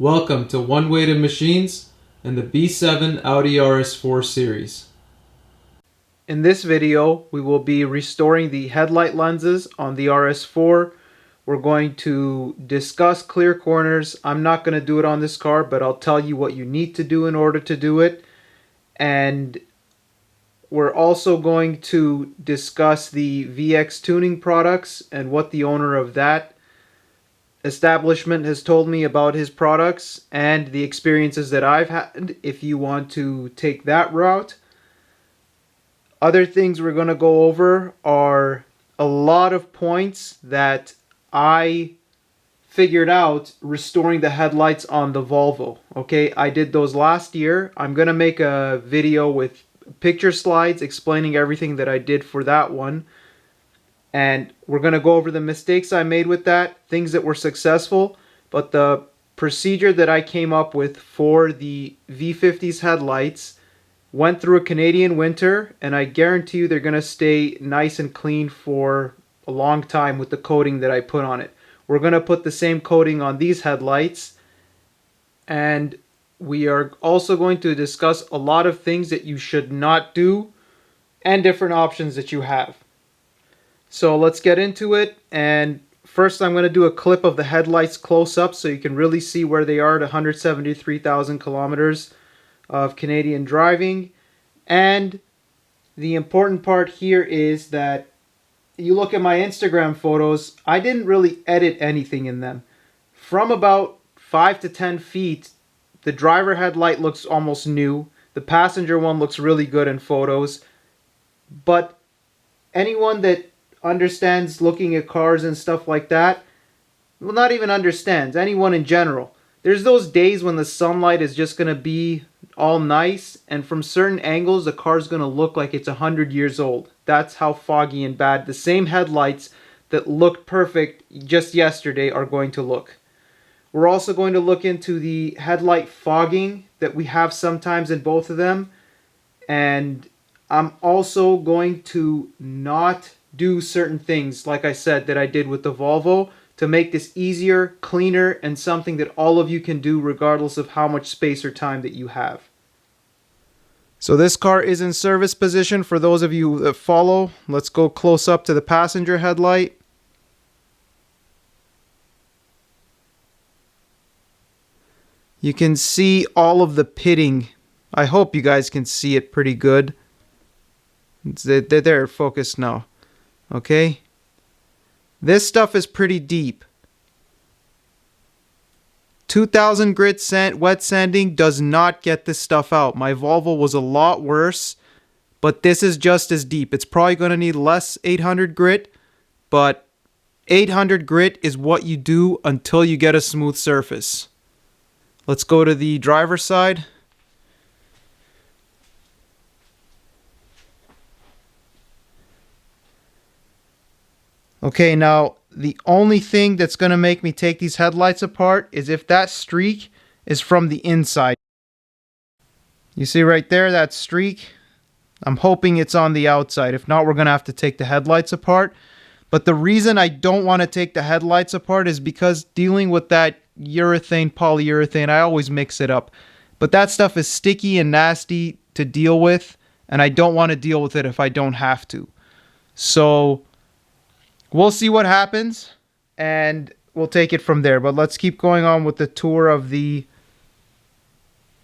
Welcome to One Weighted Machines and the B7 Audi RS4 series. In this video, we will be restoring the headlight lenses on the RS4. We're going to discuss clear corners. I'm not going to do it on this car, but I'll tell you what you need to do in order to do it. And we're also going to discuss the VX tuning products and what the owner of that establishment has told me about his products and the experiences that I've had if you want to take that route. Other things we're going to go over are a lot of points that I figured out restoring the headlights on the Volvo. Okay, I did those last year. I'm going to make a video with picture slides explaining everything that I did for that one. And we're going to go over the mistakes I made with that, things that were successful, but the procedure that I came up with for the V50's headlights went through a Canadian winter, and I guarantee you they're going to stay nice and clean for a long time with the coating that I put on it. We're going to put the same coating on these headlights, and we are also going to discuss a lot of things that you should not do and different options that you have. So let's get into it, and first I'm going to do a clip of the headlights close up so you can really see where they are at 173,000 kilometers of Canadian driving. And the important part here is that you look at my Instagram photos, I didn't really edit anything in them. From about 5 to 10 feet, the driver headlight looks almost new. The passenger one looks really good in photos. But anyone that understands looking at cars and stuff like that, well, not even understands, anyone in general, there's those days when the sunlight is just going to be all nice, and from certain angles the car's going to look like it's 100 years old. That's how foggy and bad the same headlights that looked perfect just yesterday are going to look. We're also going to look into the headlight fogging that we have sometimes in both of them, and I'm also going to not do certain things, like I said, that I did with the Volvo to make this easier, cleaner, and something that all of you can do regardless of how much space or time that you have. So this car is in service position for those of you that follow. Let's go close up to the passenger headlight. You can see all of the pitting. I hope you guys can see it pretty good. They're focused now. Okay? This stuff is pretty deep. 2000 grit wet sanding does not get this stuff out. My Volvo was a lot worse, but this is just as deep. It's probably going to need less 800 grit, but 800 grit is what you do until you get a smooth surface. Let's go to the driver's side. Okay, now the only thing that's going to make me take these headlights apart is if that streak is from the inside. You see right there, that streak? I'm hoping it's on the outside. If not, we're going to have to take the headlights apart. But the reason I don't want to take the headlights apart is because dealing with that urethane, polyurethane, I always mix it up. But that stuff is sticky and nasty to deal with, and I don't want to deal with it if I don't have to. So we'll see what happens, and we'll take it from there. But let's keep going on with the tour of the,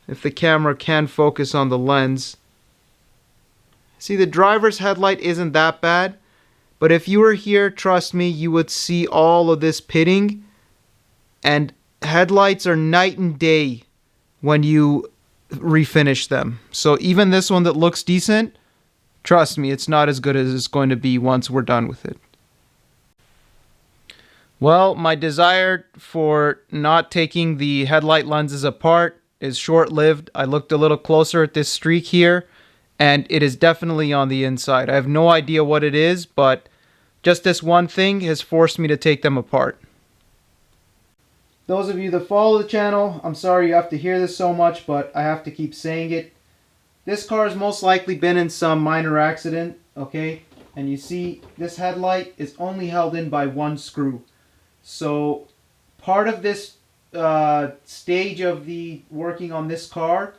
if the camera can focus on the lens. See, the driver's headlight isn't that bad, but if you were here, trust me, you would see all of this pitting, and headlights are night and day when you refinish them. So even this one that looks decent, trust me, it's not as good as it's going to be once we're done with it. Well, my desire for not taking the headlight lenses apart is short-lived. I looked a little closer at this streak here, and it is definitely on the inside. I have no idea what it is, but just this one thing has forced me to take them apart. Those of you that follow the channel, I'm sorry you have to hear this so much, but I have to keep saying it. This car has most likely been in some minor accident, okay? And you see, this headlight is only held in by one screw. So part of this stage of the working on this car,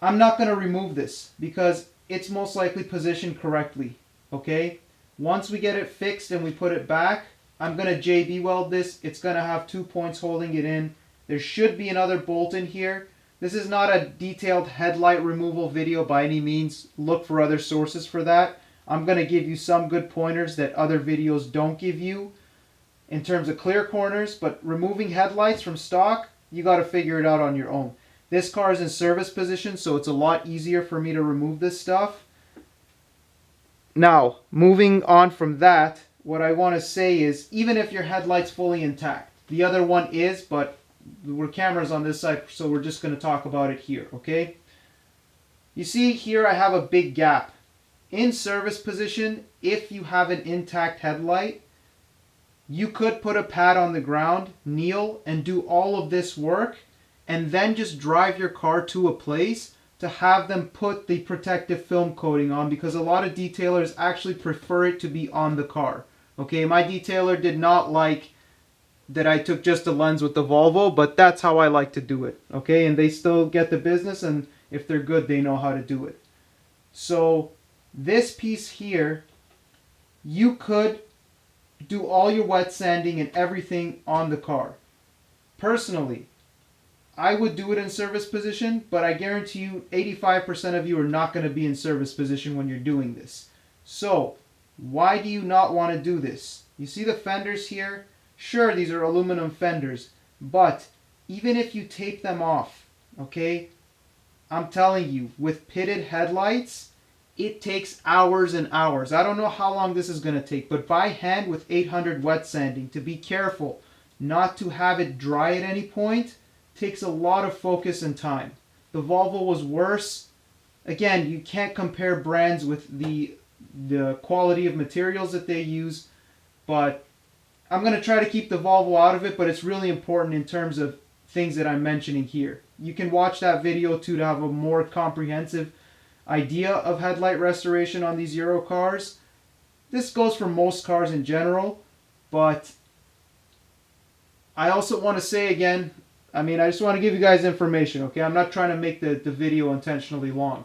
I'm not going to remove this because it's most likely positioned correctly. Okay? Once we get it fixed and we put it back, I'm going to JB weld this. It's going to have 2 points holding it in. There should be another bolt in here. This is not a detailed headlight removal video by any means. Look for other sources for that. I'm going to give you some good pointers that other videos don't give you in terms of clear corners, but removing headlights from stock, you got to figure it out on your own. This car is in service position, so it's a lot easier for me to remove this stuff. Now, moving on from that, what I want to say is, even if your headlight's fully intact, the other one is, but we're cameras on this side, so we're just going to talk about it here, okay? You see here I have a big gap. In service position, if you have an intact headlight, you could put a pad on the ground, kneel, and do all of this work, and then just drive your car to a place to have them put the protective film coating on, because a lot of detailers actually prefer it to be on the car. Okay, my detailer did not like that I took just a lens with the Volvo, but that's how I like to do it. Okay, and they still get the business, and if they're good, they know how to do it. So this piece here, you could do all your wet sanding and everything on the car. Personally, I would do it in service position, but I guarantee you 85% of you are not going to be in service position when you're doing this. So, why do you not want to do this? You see the fenders here? Sure, these are aluminum fenders, but even if you tape them off, okay, I'm telling you, with pitted headlights, it takes hours and hours. I don't know how long this is going to take, but by hand with 800 wet sanding, to be careful not to have it dry at any point, takes a lot of focus and time. The Volvo was worse. Again, you can't compare brands with the quality of materials that they use, but I'm going to try to keep the Volvo out of it, but it's really important in terms of things that I'm mentioning here. You can watch that video too to have a more comprehensive idea of headlight restoration on these Euro cars. This goes for most cars in general, but I also want to say again, I just want to give you guys information, okay? I'm not trying to make the video intentionally long.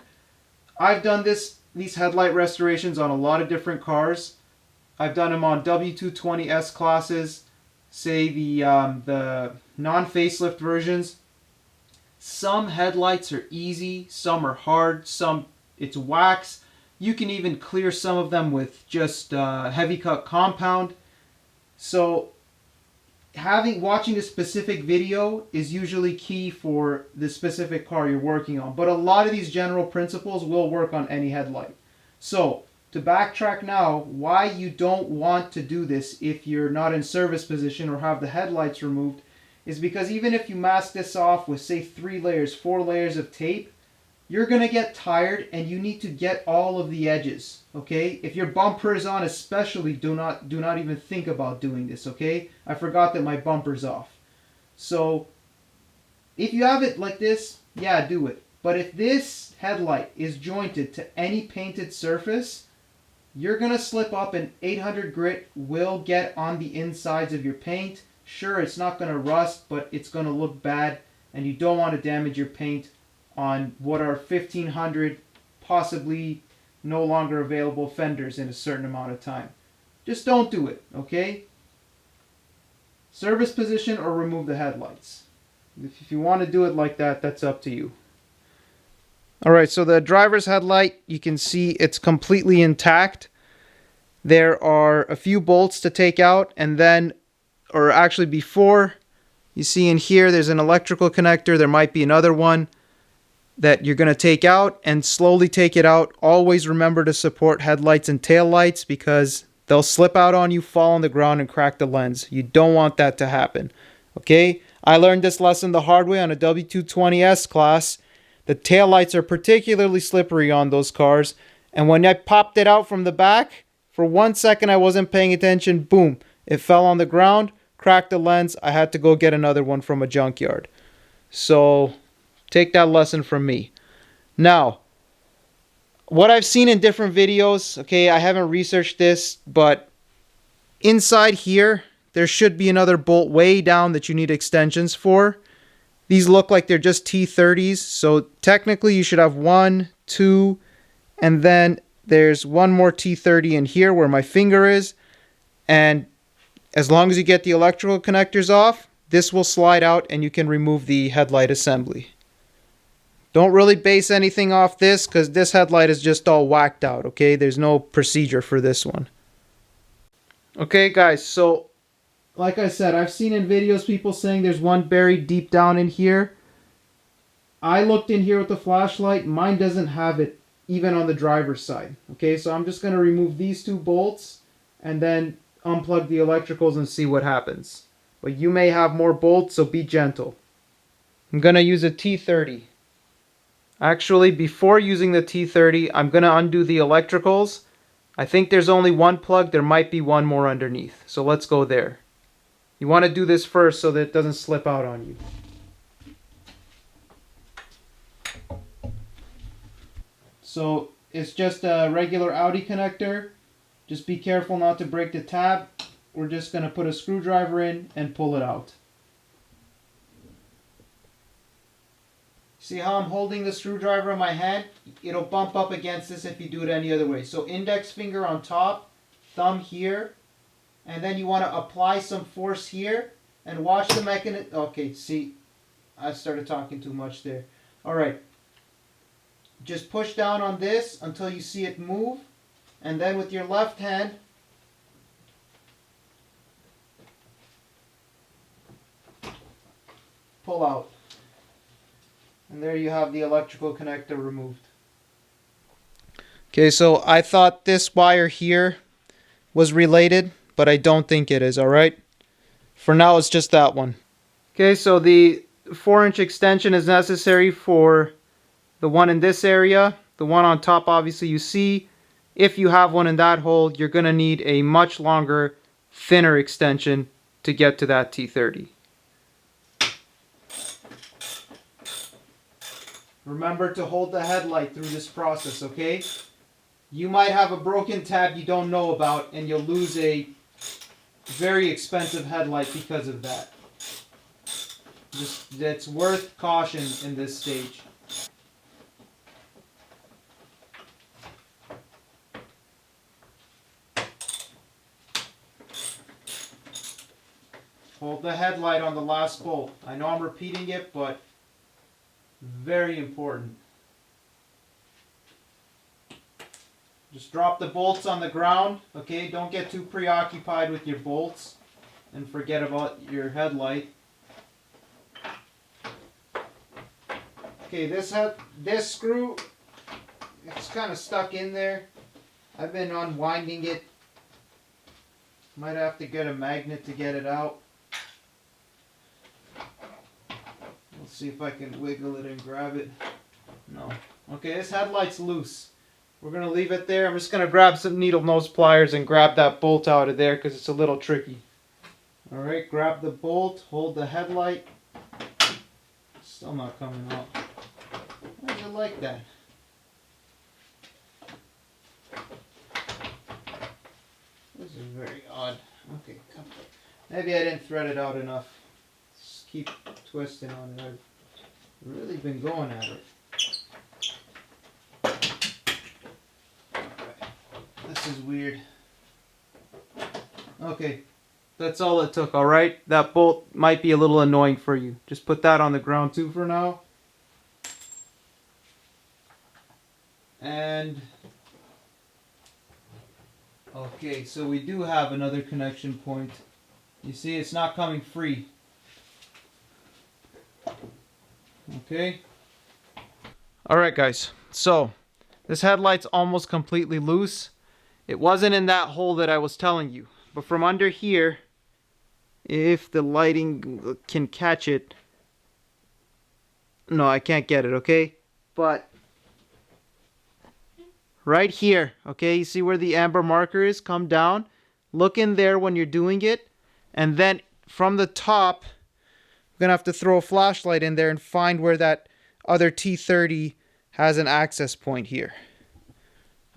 I've done these headlight restorations on a lot of different cars. I've done them on W220 S classes, say the non-facelift versions. Some headlights are easy, some are hard, some it's wax. You can even clear some of them with just heavy cut compound. So watching a specific video is usually key for the specific car you're working on, but a lot of these general principles will work on any headlight. So to backtrack now, why you don't want to do this if you're not in service position or have the headlights removed is because even if you mask this off with say 3 layers, 4 layers of tape, you're going to get tired and you need to get all of the edges, okay? If your bumper is on especially, do not even think about doing this, okay? I forgot that my bumper's off. So if you have it like this, yeah, do it. But if this headlight is jointed to any painted surface, you're going to slip up and 800 grit will get on the insides of your paint. Sure, it's not going to rust, but it's going to look bad, and you don't want to damage your paint on what are 1,500, possibly no longer available fenders in a certain amount of time. Just don't do it, okay? Service position or remove the headlights. If you want to do it like that, that's up to you. Alright, so the driver's headlight, you can see it's completely intact. There are a few bolts to take out, and then, or actually before, you see in here there's an electrical connector. There might be another one that you're going to take out and slowly take it out. Always remember to support headlights and taillights because they'll slip out on you, fall on the ground, and crack the lens. You don't want that to happen. Okay? I learned this lesson the hard way on a W220S class. The taillights are particularly slippery on those cars, and when I popped it out from the back, for 1 second I wasn't paying attention, boom, it fell on the ground, cracked the lens. I had to go get another one from a junkyard. So take that lesson from me. Now, what I've seen in different videos, okay, I haven't researched this, but inside here, there should be another bolt way down that you need extensions for. These look like they're just T30s, so technically you should have 1, 2, and then there's one more T30 in here where my finger is, and as long as you get the electrical connectors off, this will slide out and you can remove the headlight assembly. Don't really base anything off this because this headlight is just all whacked out, okay? There's no procedure for this one. Okay guys, so like I said, I've seen in videos people saying there's one buried deep down in here. I looked in here with the flashlight. Mine doesn't have it even on the driver's side. Okay, so I'm just going to remove these 2 bolts and then unplug the electricals and see what happens. But you may have more bolts, so be gentle. I'm going to use a T30. Actually, before using the T30, I'm going to undo the electricals. I think there's only one plug. There might be one more underneath. So let's go there. You want to do this first so that it doesn't slip out on you. So it's just a regular Audi connector. Just be careful not to break the tab. We're just going to put a screwdriver in and pull it out. See how I'm holding the screwdriver in my hand? It'll bump up against this if you do it any other way. So index finger on top, thumb here, and then you want to apply some force here and watch the mechanism. Okay, see, I started talking too much there. Alright, just push down on this until you see it move, and then with your left hand, pull out. And there you have the electrical connector removed. Okay, so I thought this wire here was related, but I don't think it is, alright? For now, it's just that one. Okay, so the 4-inch extension is necessary for the one in this area. The one on top, obviously, you see. If you have one in that hole, you're going to need a much longer, thinner extension to get to that T30. Remember to hold the headlight through this process, okay? You might have a broken tab you don't know about, and you'll lose a very expensive headlight because of that. It's worth caution in this stage. Hold the headlight on the last bolt. I know I'm repeating it, but very important. Just drop the bolts on the ground, okay? Don't get too preoccupied with your bolts and forget about your headlight. Okay, this screw, it's kind of stuck in there. I've been unwinding it. Might have to get a magnet to get it out. Let's see if I can wiggle it and grab it. No. Okay, this headlight's loose. We're going to leave it there. I'm just going to grab some needle nose pliers and grab that bolt out of there because it's a little tricky. Alright, grab the bolt, hold the headlight. Still not coming out. Why is it like that? This is very odd. Okay, come on. Maybe I didn't thread it out enough. Just keep twisting on it. I've really been going at it. This is weird. Okay, that's all it took, alright? That bolt might be a little annoying for you. Just put that on the ground too for now. And okay, so we do have another connection point. You see, it's not coming free. Okay. Alright guys, so this headlight's almost completely loose. It wasn't in that hole that I was telling you. But from under here, if the lighting can catch it. No, I can't get it, okay? But right here, okay, you see where the amber marker is? Come down. Look in there when you're doing it. And then from the top, I'm going to have to throw a flashlight in there and find where that other T30 has an access point here.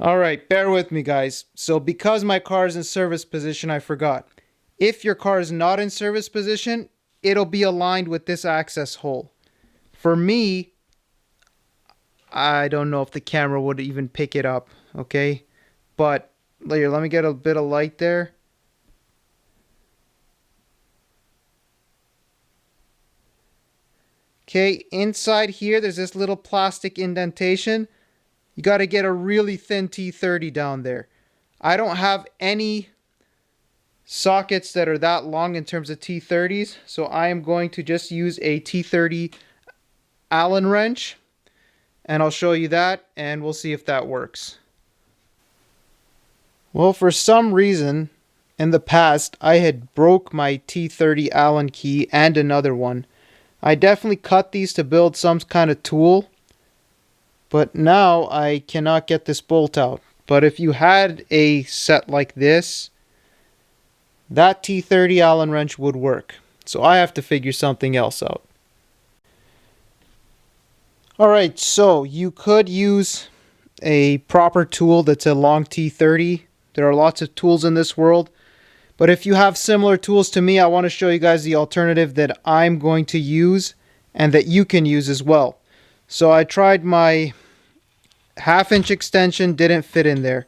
Alright, bear with me guys. So because my car is in service position, I forgot. if your car is not in service position, it'll be aligned with this access hole. For me, I don't know if the camera would even pick it up, okay? But here, let me get a bit of light there. Okay, inside here, there's this little plastic indentation. You got to get a really thin T30 down there. I don't have any sockets that are that long in terms of T30s, so I am going to just use a T30 Allen wrench, and I'll show you that, and we'll see if that works. Well, for some reason, in the past, I had broke my T30 Allen key and another one. I definitely cut these to build some kind of tool, but now I cannot get this bolt out. But if you had a set like this, that T30 Allen wrench would work. So I have to figure something else out. Alright, so you could use a proper tool that's a long T30. There are lots of tools in this world. But if you have similar tools to me, I want to show you guys the alternative that I'm going to use and that you can use as well. So I tried my 1/2-inch extension, didn't fit in there.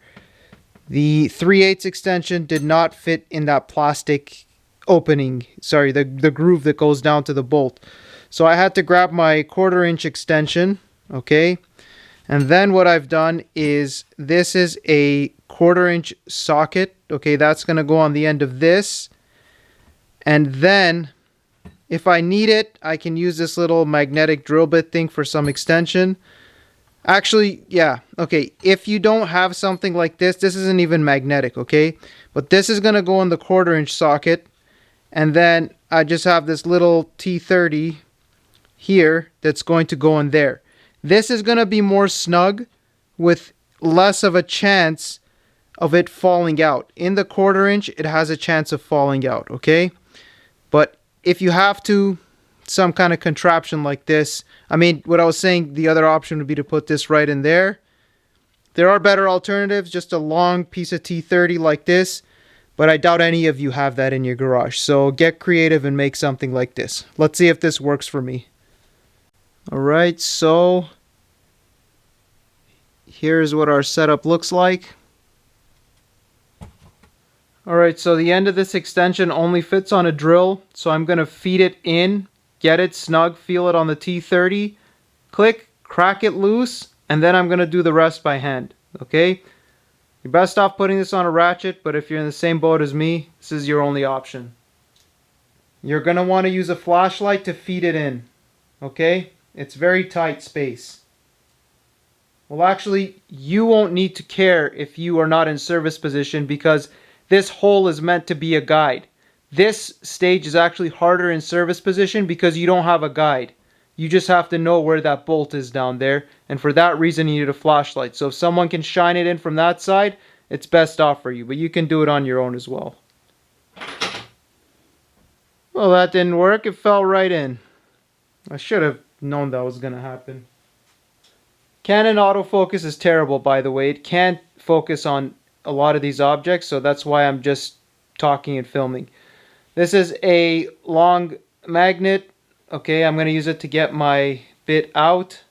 The 3/8 extension did not fit in that plastic opening, sorry, the groove that goes down to the bolt. So I had to grab my 1/4-inch extension, okay? And then what I've done is, this is a 1/4-inch socket, okay? That's going to go on the end of this. And then, if I need it, I can use this little magnetic drill bit thing for some extension. Actually, yeah, okay, if you don't have something like this isn't even magnetic, okay? But this is going to go in the 1/4-inch socket. And then I just have this little T30 here that's going to go in there. This is going to be more snug with less of a chance of it falling out. In the 1/4-inch, it has a chance of falling out, okay? But if you have to, some kind of contraption like this, I mean, what I was saying, the other option would be to put this right in there. There are better alternatives, just a long piece of T30 like this, but I doubt any of you have that in your garage. So get creative and make something like this. Let's see if this works for me. Alright, so here's what our setup looks like. Alright, so the end of this extension only fits on a drill, so I'm going to feed it in, get it snug, feel it on the T30, click, crack it loose, and then I'm going to do the rest by hand, okay? You're best off putting this on a ratchet, but if you're in the same boat as me, this is your only option. You're going to want to use a flashlight to feed it in, okay? It's very tight space. Well, actually, you won't need to care if you are not in service position, because this hole is meant to be a guide. This stage is actually harder in service position because you don't have a guide. You just have to know where that bolt is down there, and for that reason you need a flashlight. So if someone can shine it in from that side, it's best off for you, but you can do it on your own as well. Well, that didn't work. It fell right in. I should have known that was going to happen. Canon autofocus is terrible, by the way. It can't focus on a lot of these objects, so that's why I'm just talking and filming. This is a long magnet. Okay, I'm going to use it to get my bit out.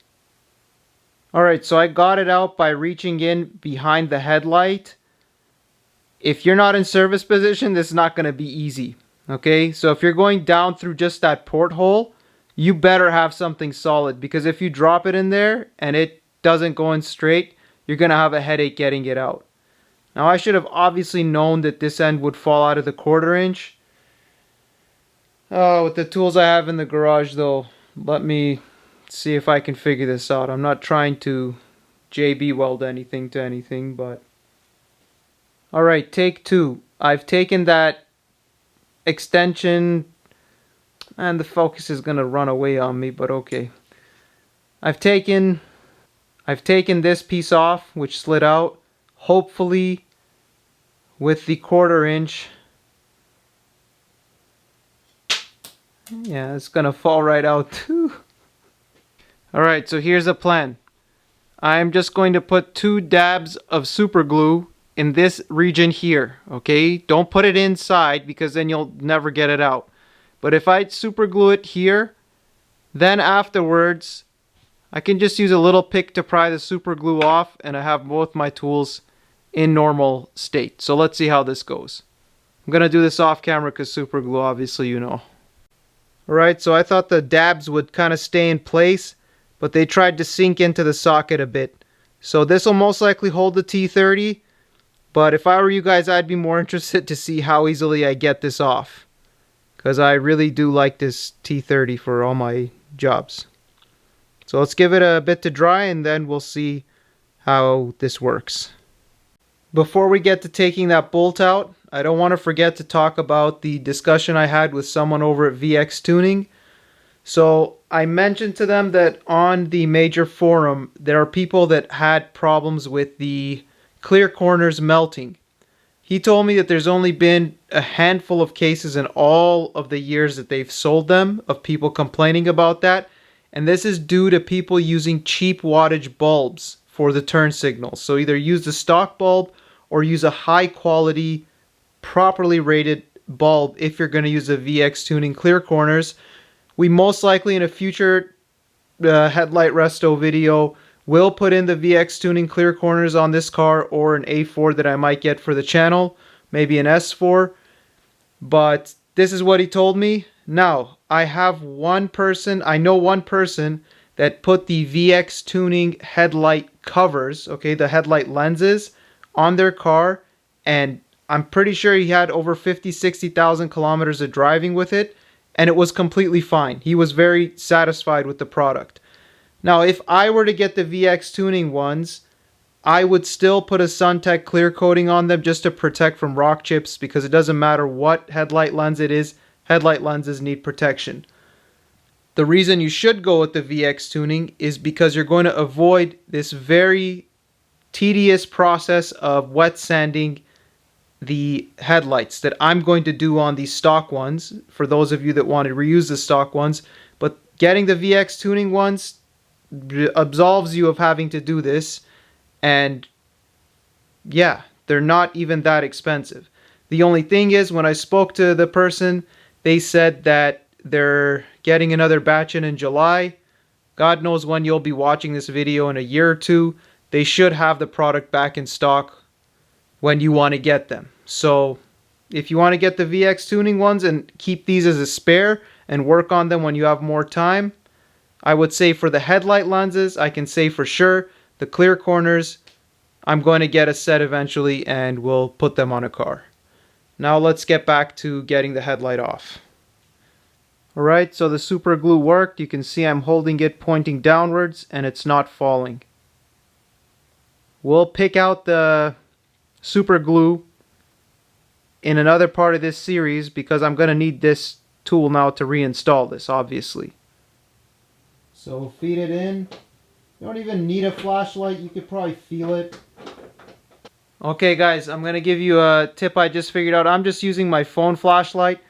Alright, so I got it out by reaching in behind the headlight. If you're not in service position, this is not going to be easy. Okay, so if you're going down through just that porthole, you better have something solid, because if you drop it in there and it doesn't go in straight, you're going to have a headache getting it out. Now, I should have obviously known that this end would fall out of the 1/4-inch. Oh, with the tools I have in the garage, though, let me see if I can figure this out. I'm not trying to JB weld anything to anything, but... Alright, take two. I've taken that extension, and the focus is going to run away on me, but okay. I've taken this piece off, which slid out. Hopefully, with the 1/4-inch, yeah, it's gonna fall right out too. Alright, so here's a plan. I'm just going to put 2 dabs of super glue in this region here, okay? Don't put it inside because then you'll never get it out. But if I super glue it here, then afterwards, I can just use a little pick to pry the super glue off, and I have both my tools in normal state. So let's see how this goes. I'm gonna do this off camera because super glue, obviously, you know. Alright, so I thought the dabs would kind of stay in place, but they tried to sink into the socket a bit. So this will most likely hold the T30, but if I were you guys, I'd be more interested to see how easily I get this off, because I really do like this T30 for all my jobs. So let's give it a bit to dry and then we'll see how this works. Before we get to taking that bolt out, I don't want to forget to talk about the discussion I had with someone over at VX Tuning. So I mentioned to them that on the major forum, there are people that had problems with the clear corners melting. He told me that there's only been a handful of cases in all of the years that they've sold them of people complaining about that. And this is due to people using cheap wattage bulbs for the turn signals. So either use the stock bulb or use a high quality, properly rated bulb if you're going to use a VX Tuning clear corners. We most likely in a future headlight resto video will put in the VX Tuning clear corners on this car, or an A4 that I might get for the channel, maybe an S4. But this is what he told me. Now, I know one person that put the VX Tuning headlight covers, okay, the headlight lenses, on their car, and I'm pretty sure he had over 50,000-60,000 kilometers of driving with it, and it was completely fine. He was very satisfied with the product. Now, if I were to get the VX Tuning ones, I would still put a SunTech clear coating on them just to protect from rock chips, because it doesn't matter what headlight lens it is, headlight lenses need protection. The reason you should go with the VX Tuning is because you're going to avoid this very tedious process of wet sanding the headlights that I'm going to do on these stock ones, for those of you that want to reuse the stock ones. But getting the VX Tuning ones absolves you of having to do this, and yeah, they're not even that expensive. The only thing is, when I spoke to the person, they said that they're getting another batch in July. God knows when you'll be watching this video, in a year or two. They should have the product back in stock when you want to get them. So if you want to get the VX Tuning ones and keep these as a spare and work on them when you have more time, I would say for the headlight lenses, I can say for sure, the clear corners, I'm going to get a set eventually and we'll put them on a car. Now let's get back to getting the headlight off. Alright, so the super glue worked. You can see I'm holding it pointing downwards and it's not falling. We'll pick out the super glue in another part of this series because I'm going to need this tool now to reinstall this, obviously. So feed it in. You don't even need a flashlight, you could probably feel it. Okay guys, I'm going to give you a tip I just figured out. I'm just using my phone flashlight,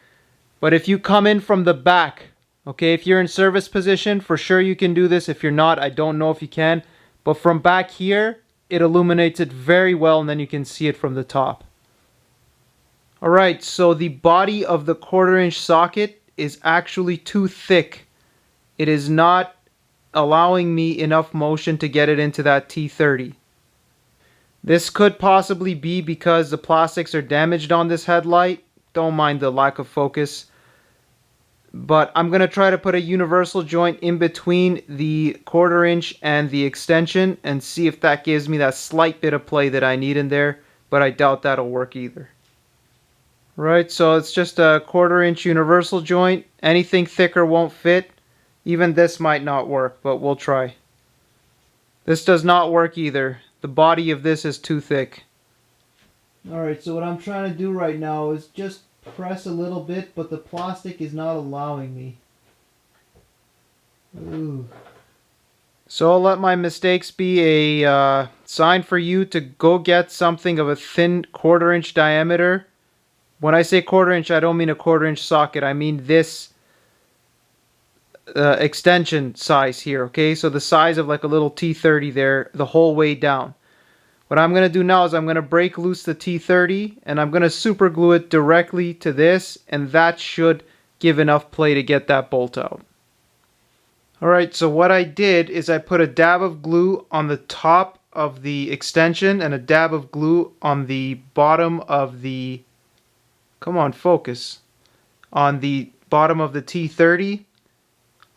but if you come in from the back, okay, if you're in service position, for sure you can do this. If you're not, I don't know if you can, but from back here, it illuminates it very well, and then you can see it from the top. Alright, so the body of the 1/4" socket is actually too thick. It is not allowing me enough motion to get it into that T30. This could possibly be because the plastics are damaged on this headlight. Don't mind the lack of focus. But I'm going to try to put a universal joint in between the 1/4" and the extension and see if that gives me that slight bit of play that I need in there, but I doubt that'll work either. Right, so it's just a 1/4" universal joint. Anything thicker won't fit. Even this might not work, but we'll try. This does not work either. The body of this is too thick. Alright, so what I'm trying to do right now is just press a little bit, but the plastic is not allowing me. Ooh. So I'll let my mistakes be a sign for you to go get something of a thin 1/4" diameter. When I say 1/4", I don't mean a 1/4" socket. I mean this extension size here, okay? So the size of like a little T30 there, the whole way down. What I'm going to do now is I'm going to break loose the T30 and I'm going to super glue it directly to this, and that should give enough play to get that bolt out. Alright, so what I did is I put a dab of glue on the top of the extension and a dab of glue on the bottom of the, come on, focus, on the bottom of the T30.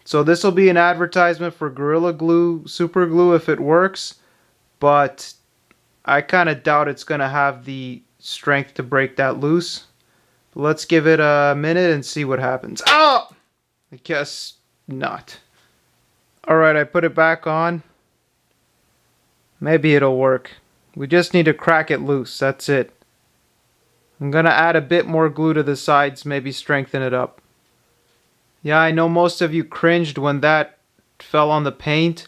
So this will be an advertisement for Gorilla Glue Super Glue if it works, but I kind of doubt it's going to have the strength to break that loose. But let's give it a minute and see what happens. Oh! I guess not. Alright, I put it back on. Maybe it'll work. We just need to crack it loose, that's it. I'm going to add a bit more glue to the sides, maybe strengthen it up. Yeah, I know most of you cringed when that fell on the paint,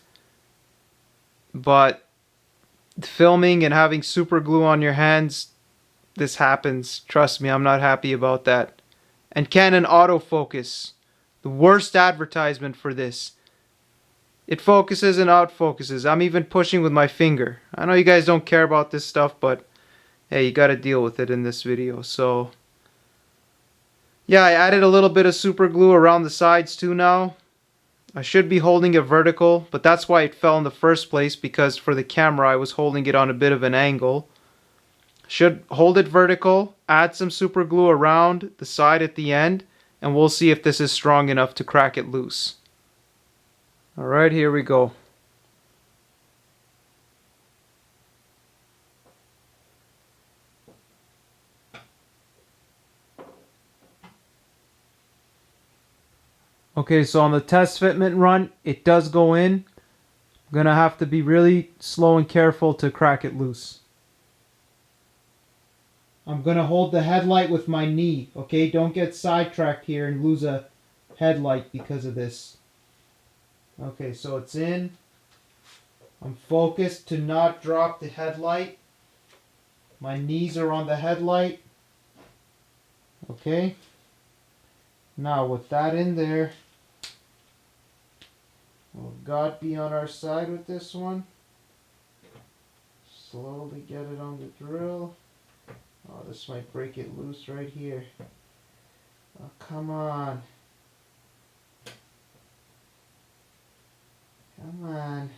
but filming and having super glue on your hands, this happens. Trust me, I'm not happy about that. And Canon autofocus, the worst advertisement for this. It focuses and outfocuses. I'm even pushing with my finger. I know you guys don't care about this stuff, but hey, you gotta deal with it in this video. So yeah, I added a little bit of super glue around the sides too now. I should be holding it vertical, but that's why it fell in the first place, because for the camera I was holding it on a bit of an angle. Should hold it vertical, add some super glue around the side at the end, and we'll see if this is strong enough to crack it loose. Alright, here we go. Okay, so on the test fitment run, it does go in. I'm going to have to be really slow and careful to crack it loose. I'm going to hold the headlight with my knee, okay? Don't get sidetracked here and lose a headlight because of this. Okay, so it's in. I'm focused to not drop the headlight. My knees are on the headlight. Okay. Now with that in there, will God be on our side with this one? Slowly get it on the drill. Oh, this might break it loose right here. Oh, come on. Come on.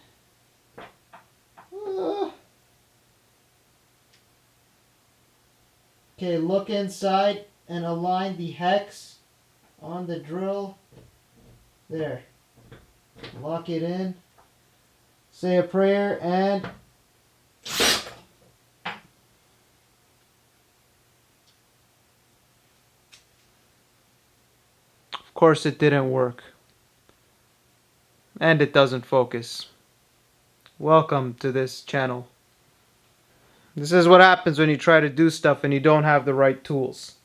Okay, look inside and align the hex on the drill. There. Lock it in. Say a prayer and of course it didn't work. And it doesn't focus. Welcome to this channel. This is what happens when you try to do stuff and you don't have the right tools.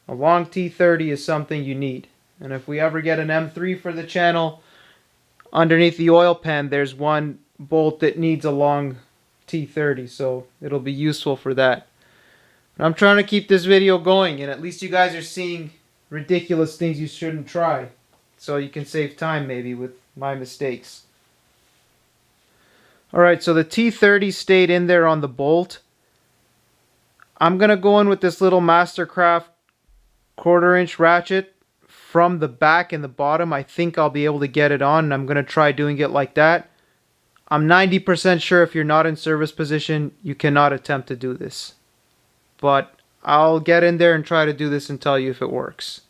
A long T30 is something you need. And if we ever get an M3 for the channel, underneath the oil pan there's one bolt that needs a long T30, so it'll be useful for that. But I'm trying to keep this video going, and at least you guys are seeing ridiculous things you shouldn't try, so you can save time maybe with my mistakes. Alright, so the T30 stayed in there on the bolt. I'm going to go in with this little Mastercraft 1/4 inch ratchet from the back and the bottom. I think I'll be able to get it on, and I'm going to try doing it like that. I'm 90% sure if you're not in service position, you cannot attempt to do this. But I'll get in there and try to do this and tell you if it works.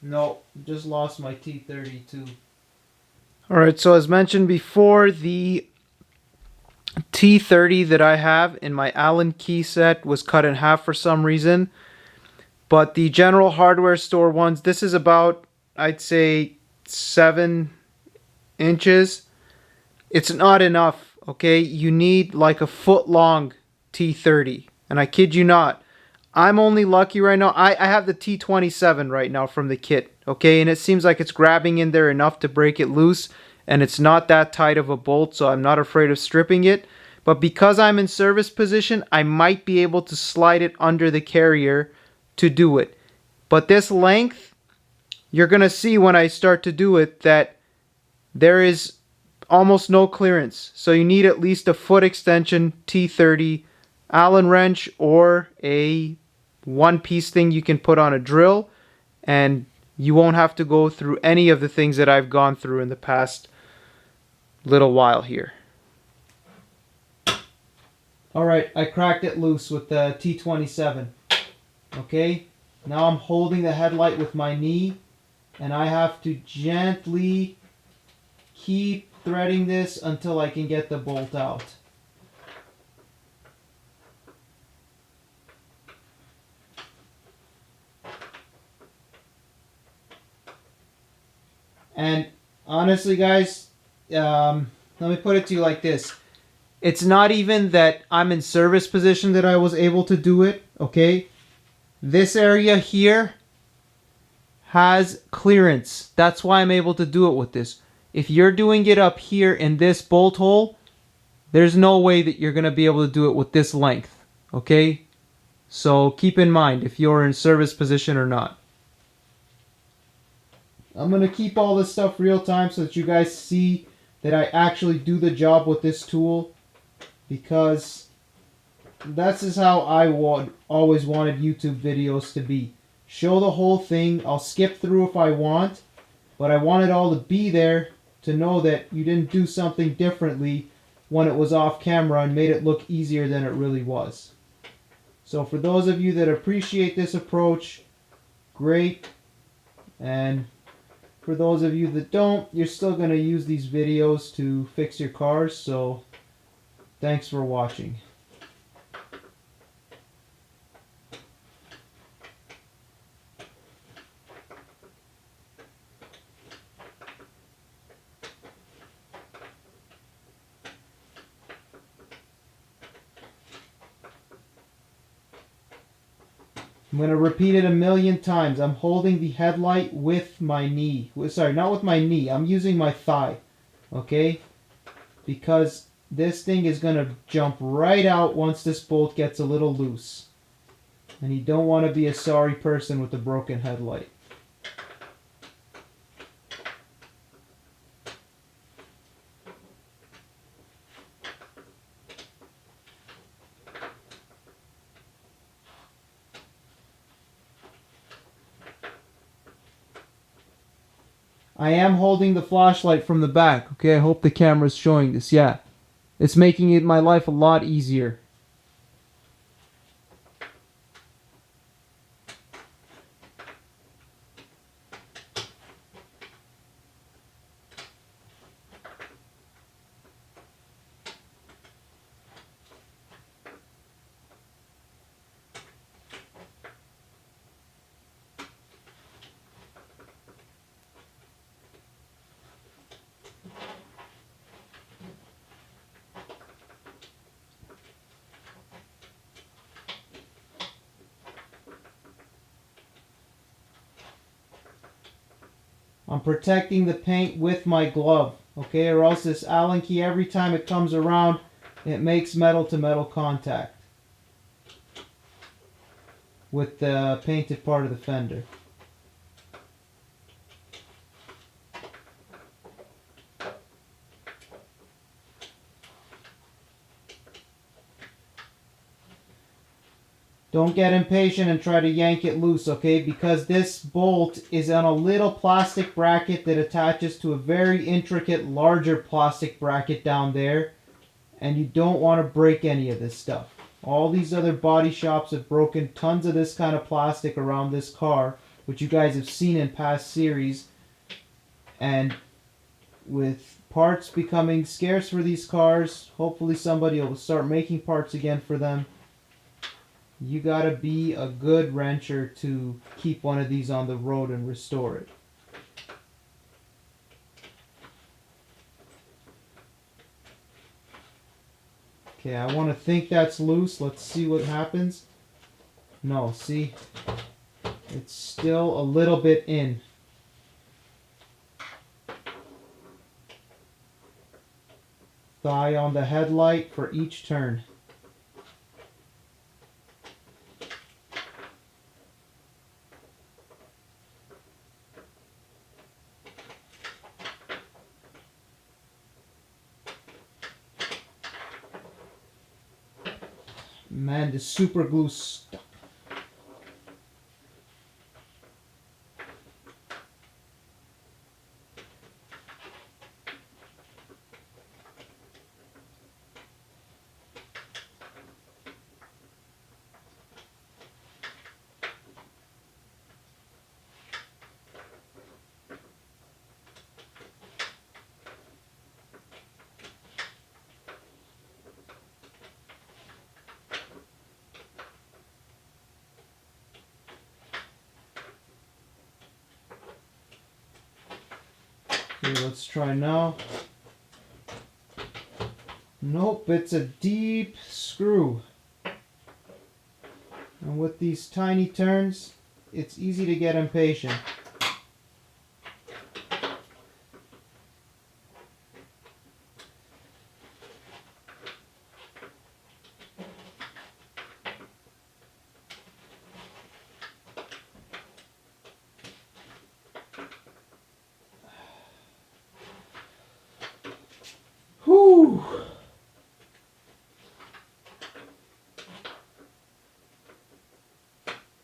No, just lost my T30 too. Alright, so as mentioned before, the T30 that I have in my Allen key set was cut in half for some reason. But the general hardware store ones, this is about, I'd say, 7 inches. It's not enough, okay? You need like a foot long T30. And I kid you not, I'm only lucky right now. I have the T27 right now from the kit, okay? And it seems like it's grabbing in there enough to break it loose. And it's not that tight of a bolt, so I'm not afraid of stripping it. But because I'm in service position, I might be able to slide it under the carrier to do it. But this length, you're going to see when I start to do it that there is almost no clearance. So you need at least a foot extension T30 Allen wrench or a one-piece thing you can put on a drill, and you won't have to go through any of the things that I've gone through in the past little while here. Alright, I cracked it loose with the T27. Okay, now I'm holding the headlight with my knee, and I have to gently keep threading this until I can get the bolt out. And honestly, guys, let me put it to you like this. It's not even that I'm in service position that I was able to do it, okay? This area here has clearance. That's why I'm able to do it with this. If you're doing it up here in this bolt hole, there's no way that you're going to be able to do it with this length, okay? So keep in mind if you're in service position or not. I'm going to keep all this stuff real time so that you guys see that I actually do the job with this tool, because that's just how I always wanted YouTube videos to be. Show the whole thing. I'll skip through if I want, but I want it all to be there to know that you didn't do something differently when it was off camera and made it look easier than it really was. So for those of you that appreciate this approach, great. And for those of you that don't, you're still going to use these videos to fix your cars, so thanks for watching. I'm going to repeat it a million times. I'm holding the headlight with my knee. Sorry, not with my knee. I'm using my thigh. Okay? Because this thing is going to jump right out once this bolt gets a little loose. And you don't want to be a sorry person with a broken headlight. I am holding the flashlight from the back, okay? I hope the camera's showing this. Yeah. It's making my life a lot easier. I'm protecting the paint with my glove, okay? Or else this Allen key, every time it comes around, it makes metal to metal contact with the painted part of the fender. Don't get impatient and try to yank it loose, okay? Because this bolt is on a little plastic bracket that attaches to a very intricate, larger plastic bracket down there. And you don't want to break any of this stuff. All these other body shops have broken tons of this kind of plastic around this car, which you guys have seen in past series. And with parts becoming scarce for these cars, hopefully somebody will start making parts again for them. You gotta be a good wrencher to keep one of these on the road and restore it. Okay, I want to think that's loose. Let's see what happens. No, see? It's still a little bit in. Thigh on the headlight for each turn. Man, the super glue stuck. Okay, let's try now. Nope, it's a deep screw. And with these tiny turns, it's easy to get impatient. Whew!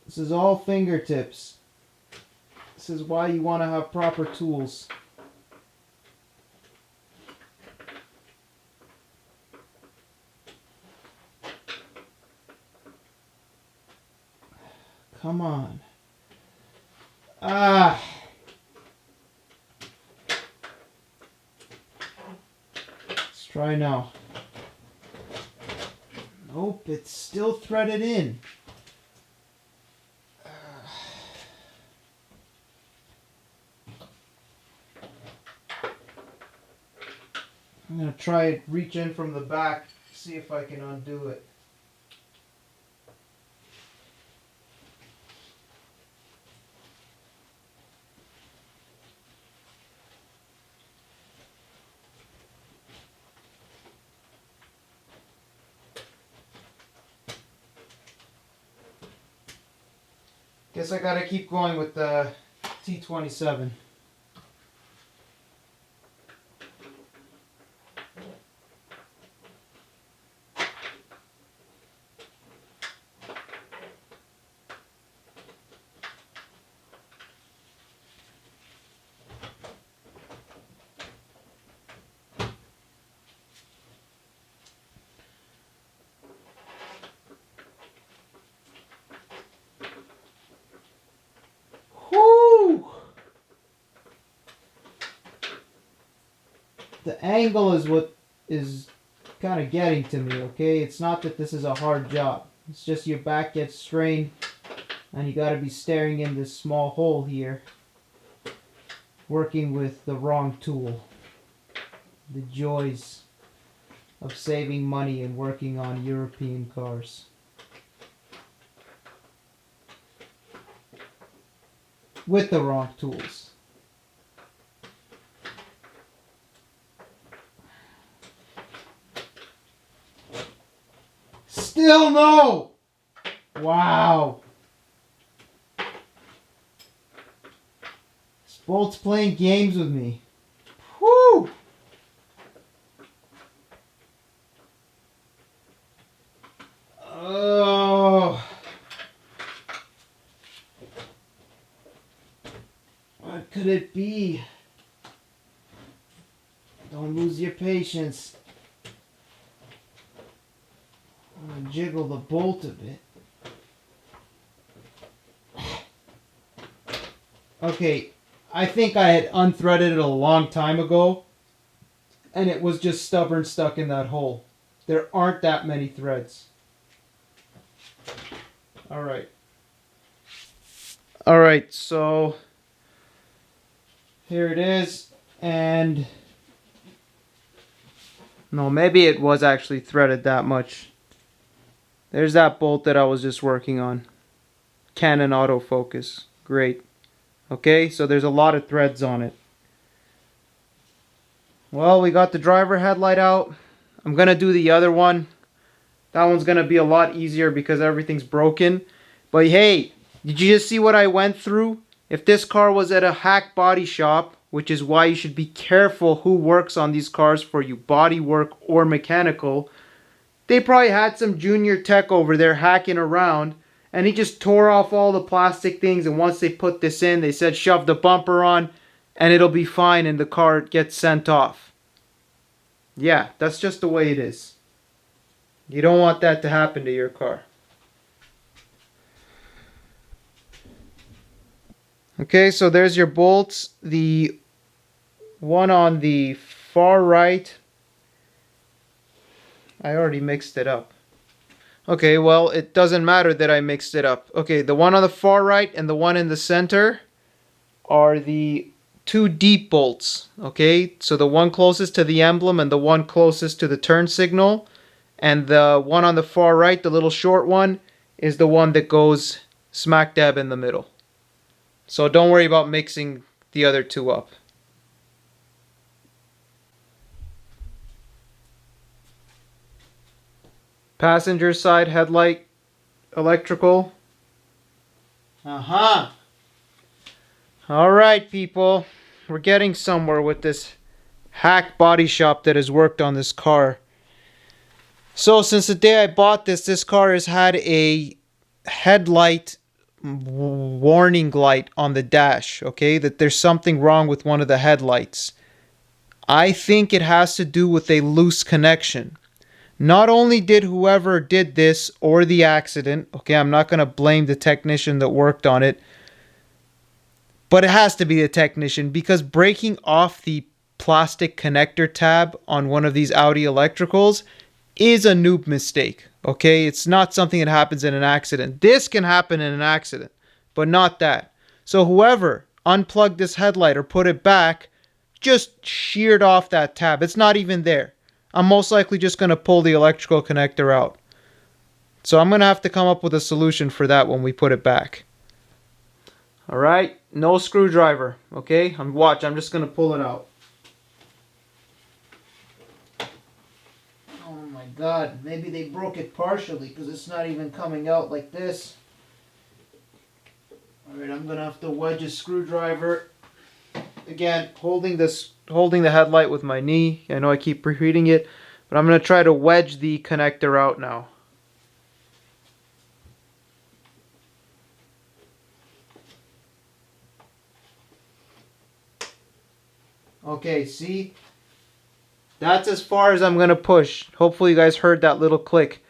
This is all fingertips. This is why you want to have proper tools. Come on. Ah! Let's try now. Nope, it's still threaded in. I'm going to try to reach in from the back, see if I can undo it. Guess I gotta keep going with the T27. The angle is what is kind of getting to me, okay? It's not that this is a hard job. It's just your back gets strained and you got to be staring in this small hole here, working with the wrong tool. The joys of saving money and working on European cars. With the wrong tools. Still no! Wow. This bolt's playing games with me. Whew! Oh. What could it be? Don't lose your patience. I'm gonna jiggle the bolt a bit. Okay, I think I had unthreaded it a long time ago, and it was just stubborn stuck in that hole. There aren't that many threads. Alright. Alright, so here it is, and no, maybe it was actually threaded that much. There's that bolt that I was just working on. Canon autofocus. Great. Okay, so there's a lot of threads on it. Well, we got the driver headlight out. I'm going to do the other one. That one's going to be a lot easier because everything's broken. But hey, did you just see what I went through? If this car was at a hack body shop, which is why you should be careful who works on these cars for you, body work or mechanical, They probably had some junior tech over there hacking around, and he just tore off all the plastic things, and once they put this in, they said shove the bumper on and it'll be fine, and the car gets sent off. Yeah, that's just the way it is. You don't want that to happen to your car. Okay, so there's your bolts. The one on the far right, I already mixed it up. Okay, well, it doesn't matter that I mixed it up. Okay, the one on the far right and the one in the center are the two deep bolts. Okay, so the one closest to the emblem and the one closest to the turn signal. And the one on the far right, the little short one, is the one that goes smack dab in the middle. So don't worry about mixing the other two up. Passenger side headlight electrical. Alright, people. We're getting somewhere with this hack body shop that has worked on this car. So since the day I bought this, this car has had a headlight warning light on the dash. Okay, that there's something wrong with one of the headlights. I think it has to do with a loose connection. Not only did whoever did this or the accident, okay, I'm not going to blame the technician that worked on it, but it has to be the technician, because breaking off the plastic connector tab on one of these Audi electricals is a noob mistake, okay? It's not something that happens in an accident. This can happen in an accident, but not that. So whoever unplugged this headlight or put it back just sheared off that tab. It's not even there. I'm most likely just going to pull the electrical connector out. So I'm going to have to come up with a solution for that when we put it back. Alright, no screwdriver, okay? Watch, I'm just going to pull it out. Oh my god, maybe they broke it partially because it's not even coming out like this. Alright, I'm going to have to wedge a screwdriver. Again, holding the headlight with my knee. I know I keep repeating it, but I'm going to try to wedge the connector out now. Okay, see? That's as far as I'm going to push. Hopefully you guys heard that little click.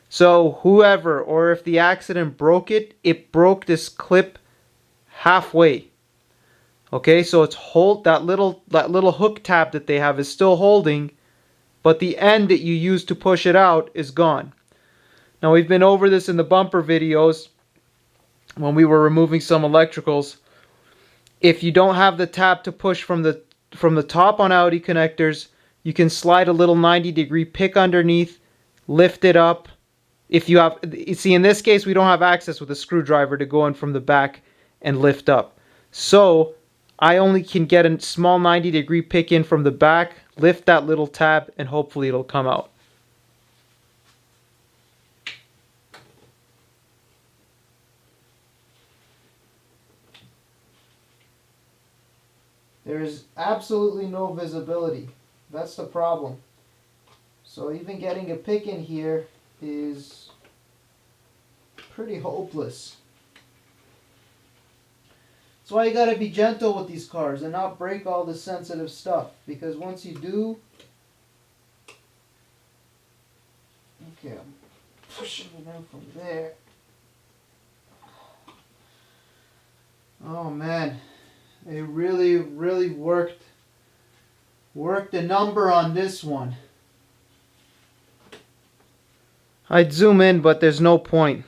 So whoever, or if the accident broke it, it broke this clip halfway. Okay, so it's that little hook tab that they have is still holding, but the end that you use to push it out is gone. Now we've been over this in the bumper videos when we were removing some electricals. If you don't have the tab to push from the top on Audi connectors, you can slide a little 90-degree pick underneath, lift it up. If you have, see, in this case we don't have access with a screwdriver to go in from the back and lift up. So I only can get a small 90-degree pick in from the back, lift that little tab, and hopefully it'll come out. There is absolutely no visibility. That's the problem. So even getting a pick in here is pretty hopeless. That's why you gotta be gentle with these cars and not break all the sensitive stuff, because once you do... Okay, I'm pushing it in from there. Oh man, they really worked a number on this one. I'd zoom in, but there's no point.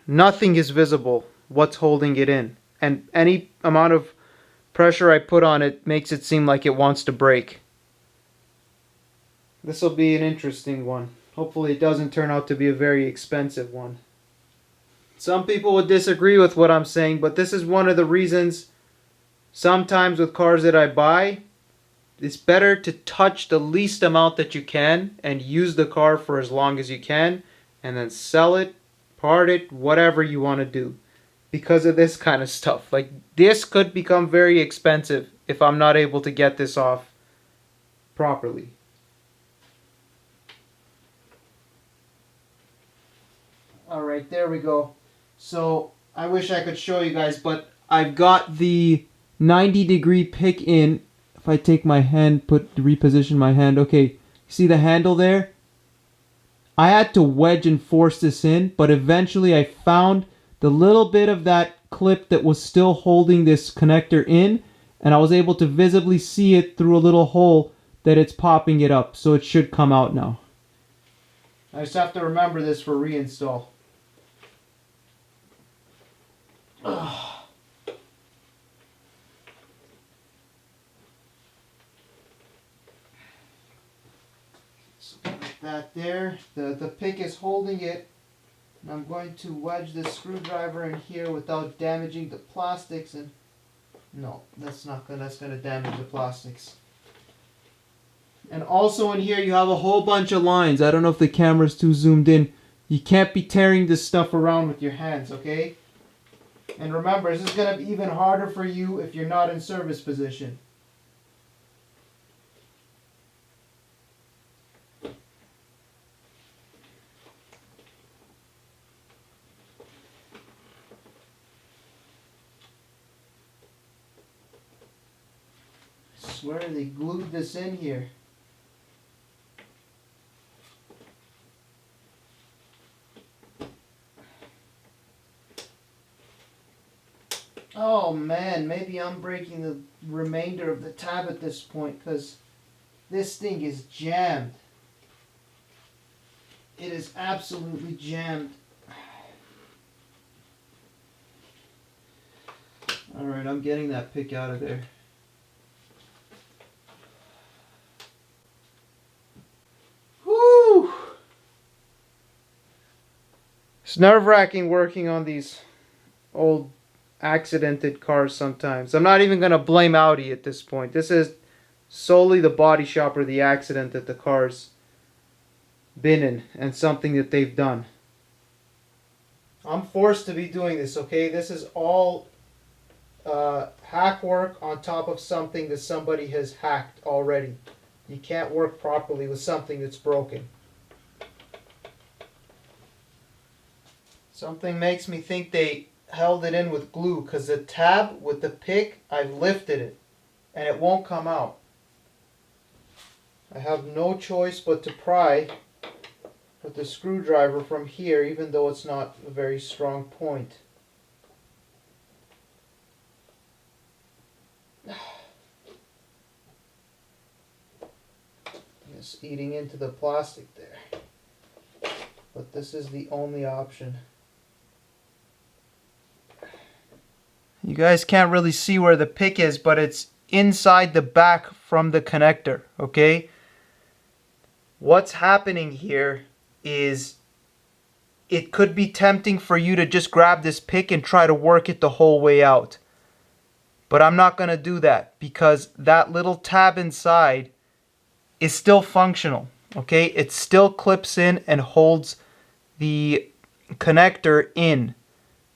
Nothing is visible what's holding it in. And any amount of pressure I put on it makes it seem like it wants to break. This will be an interesting one. Hopefully it doesn't turn out to be a very expensive one. Some people would disagree with what I'm saying, but this is one of the reasons sometimes with cars that I buy, it's better to touch the least amount that you can and use the car for as long as you can, and then sell it, part it, whatever you want to do. Because of this kind of stuff. Like, this could become very expensive if I'm not able to get this off properly. Alright, there we go. So, I wish I could show you guys, but I've got the 90-degree pick in. If I take my hand, reposition my hand, okay, see the handle there? I had to wedge and force this in, but eventually I found the little bit of that clip that was still holding this connector in, and I was able to visibly see it through a little hole that it's popping it up, so it should come out now. I just have to remember this for reinstall. Ugh. So like that there, the pick is holding it, and I'm going to wedge the screwdriver in here without damaging the plastics. And no, that's gonna damage the plastics. And also in here you have a whole bunch of lines. I don't know if the camera's too zoomed in. You can't be tearing this stuff around with your hands, okay? And remember, this is going to be even harder for you if you're not in service position. I swear they glued this in here. Oh man, maybe I'm breaking the remainder of the tab at this point, because this thing is jammed. It is absolutely jammed. Alright, I'm getting that pick out of there. Whew! It's nerve-wracking working on these old accidented cars sometimes. I'm not even going to blame Audi at this point. This is solely the body shop or the accident that the car's been in, and something that they've done. I'm forced to be doing this, okay? This is all hack work on top of something that somebody has hacked already. You can't work properly with something that's broken. Something makes me think they held it in with glue, because the tab with the pick, I've lifted it and it won't come out. I have no choice but to pry with the screwdriver from here, even though it's not a very strong point. It's eating into the plastic there, but this is the only option. You guys can't really see where the pick is, but it's inside the back from the connector, okay? What's happening here is it could be tempting for you to just grab this pick and try to work it the whole way out. But I'm not going to do that, because that little tab inside is still functional, okay? It still clips in and holds the connector in.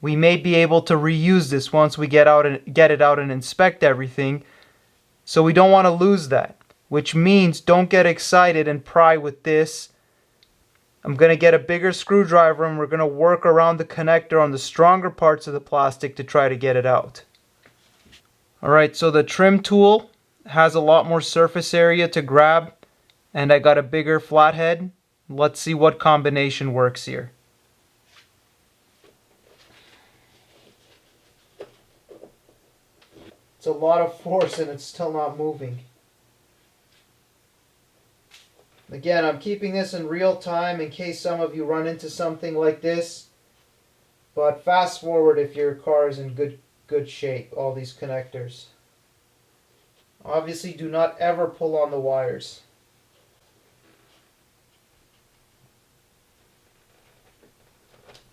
We may be able to reuse this once we get it out and inspect everything. So we don't want to lose that, which means don't get excited and pry with this. I'm going to get a bigger screwdriver and we're going to work around the connector on the stronger parts of the plastic to try to get it out. Alright, so the trim tool has a lot more surface area to grab, and I got a bigger flathead. Let's see what combination works here. It's a lot of force and it's still not moving. Again, I'm keeping this in real time in case some of you run into something like this. But fast forward if your car is in good shape, all these connectors. Obviously, do not ever pull on the wires.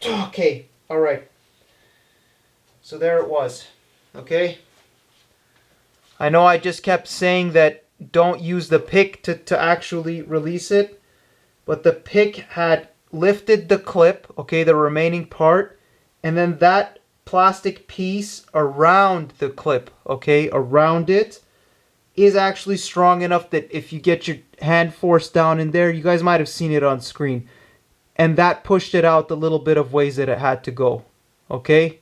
Okay, alright. So there it was. Okay? I know I just kept saying that don't use the pick to actually release it, but the pick had lifted the clip, okay, the remaining part, and then that plastic piece around the clip, okay, around it, is actually strong enough that if you get your hand forced down in there, you guys might have seen it on screen, and that pushed it out the little bit of ways that it had to go. Okay?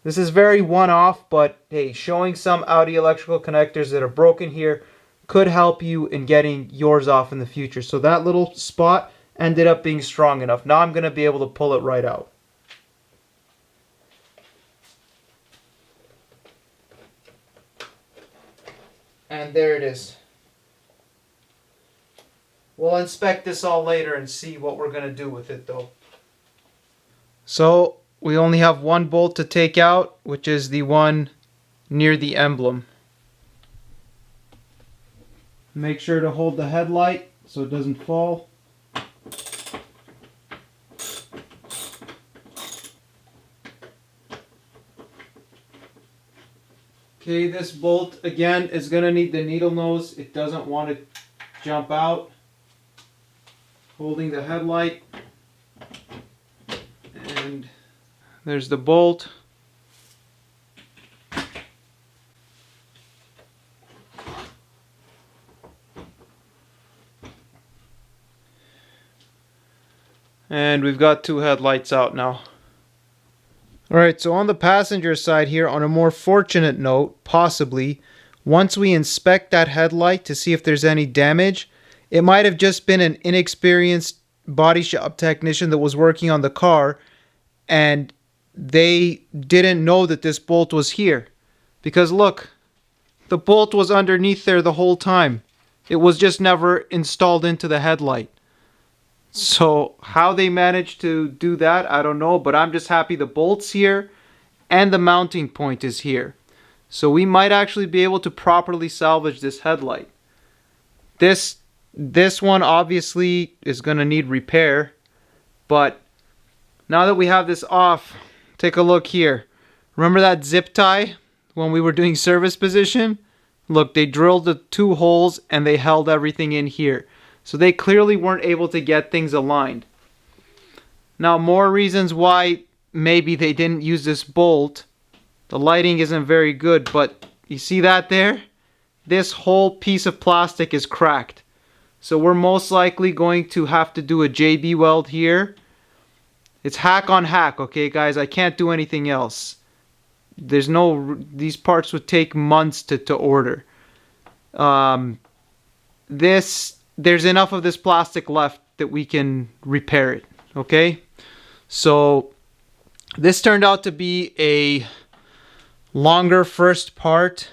This is very one-off, but hey, showing some Audi electrical connectors that are broken here could help you in getting yours off in the future. So that little spot ended up being strong enough. Now I'm going to be able to pull it right out. And there it is. We'll inspect this all later and see what we're going to do with it though. So we only have one bolt to take out, which is the one near the emblem. Make sure to hold the headlight so it doesn't fall. Okay, this bolt again is going to need the needle nose. It doesn't want to jump out. Holding the headlight. And there's the bolt. And we've got two headlights out now. Alright, so on the passenger side here, on a more fortunate note, possibly, once we inspect that headlight to see if there's any damage, it might have just been an inexperienced body shop technician that was working on the car, and they didn't know that this bolt was here. Because look, the bolt was underneath there the whole time. It was just never installed into the headlight. So how they managed to do that, I don't know, but I'm just happy the bolt's here and the mounting point is here. So we might actually be able to properly salvage this headlight. This one obviously is going to need repair, but now that we have this off, take a look here. Remember that zip tie when we were doing service position? Look, they drilled the two holes and they held everything in here. So they clearly weren't able to get things aligned. Now, more reasons why maybe they didn't use this bolt. The lighting isn't very good, but you see that there? This whole piece of plastic is cracked. So we're most likely going to have to do a JB weld here. It's hack on hack, okay guys? I can't do anything else. These parts would take months to order. There's enough of this plastic left that we can repair it, okay? So this turned out to be a longer first part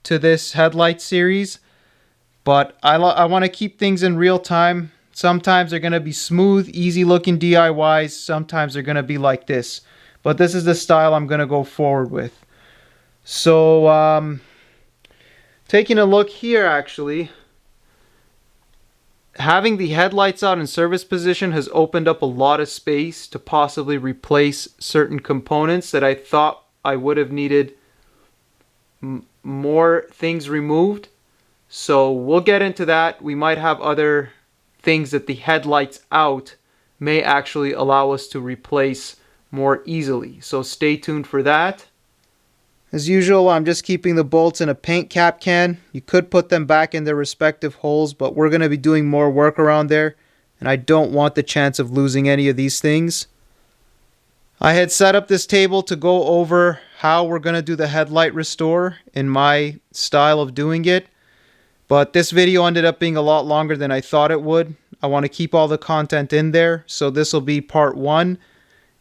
to this headlight series, but I want to keep things in real time. Sometimes they're going to be smooth, easy looking DIYs. Sometimes they're going to be like this, but this is the style I'm going to go forward with. So taking a look here, actually, having the headlights out in service position has opened up a lot of space to possibly replace certain components that I thought I would have needed more things removed. So we'll get into that. We might have other things that the headlights out may actually allow us to replace more easily. So stay tuned for that. As usual, I'm just keeping the bolts in a paint cap can. You could put them back in their respective holes, but we're going to be doing more work around there, and I don't want the chance of losing any of these things. I had set up this table to go over how we're going to do the headlight restore in my style of doing it, but this video ended up being a lot longer than I thought it would. I want to keep all the content in there, so this will be part 1.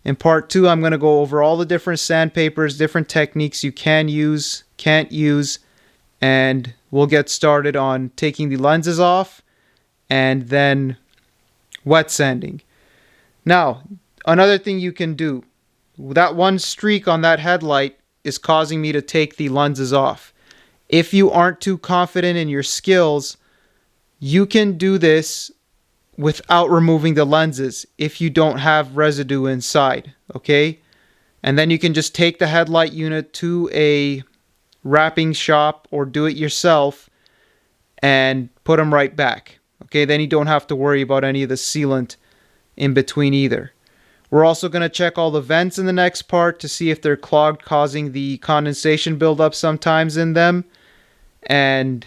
In part 2, I'm going to go over all the different sandpapers, different techniques you can use, can't use, and we'll get started on taking the lenses off and then wet sanding. Now, another thing you can do, that one streak on that headlight is causing me to take the lenses off. If you aren't too confident in your skills, you can do this without removing the lenses if you don't have residue inside, okay? And then you can just take the headlight unit to a wrapping shop or do it yourself and put them right back, okay? Then you don't have to worry about any of the sealant in between either. We're also going to check all the vents in the next part to see if they're clogged, causing the condensation buildup sometimes in them. And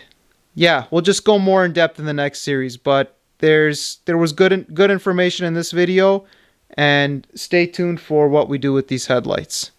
yeah, we'll just go more in depth in the next series, but there was good information in this video, and stay tuned for what we do with these headlights.